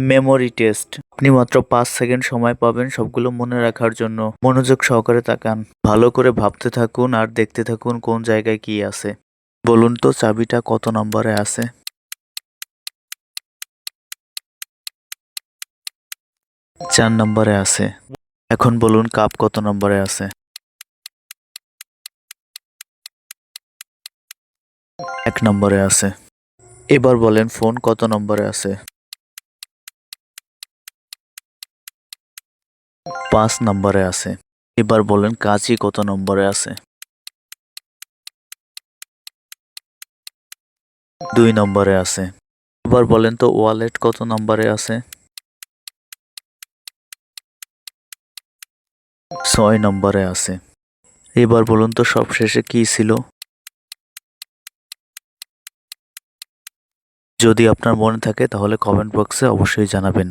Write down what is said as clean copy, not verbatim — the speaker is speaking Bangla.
Memory test. আপনি মাত্র 5 সেকেন্ড সময় পাবেন সবগুলো মনে রাখার জন্য। মনোযোগ সহকারে তাকান, ভালো করে ভাবতে থাকুন আর দেখতে থাকুন কোন জায়গায় কি আছে। বলুন তো চাবিটা কত নম্বরে আছে? 4 নম্বরে আছে। এখন বলুন কাপ কত নম্বরে আছে? 1 নম্বরে আছে। এবার বলেন ফোন কত নম্বরে আছে? 5 নম্বরে আছে। এবার বলেন কাঁচি কত নম্বরে আছে? 2 নম্বরে আছে। এবার বলেন তো ওয়ালেট কত নম্বরে আছে? 6 নম্বরে আছে। এবার বলুন তো সবশেষে কি ছিল? যদি আপনার মনে থাকে তাহলে কমেন্ট বক্সে অবশ্যই জানাবেন।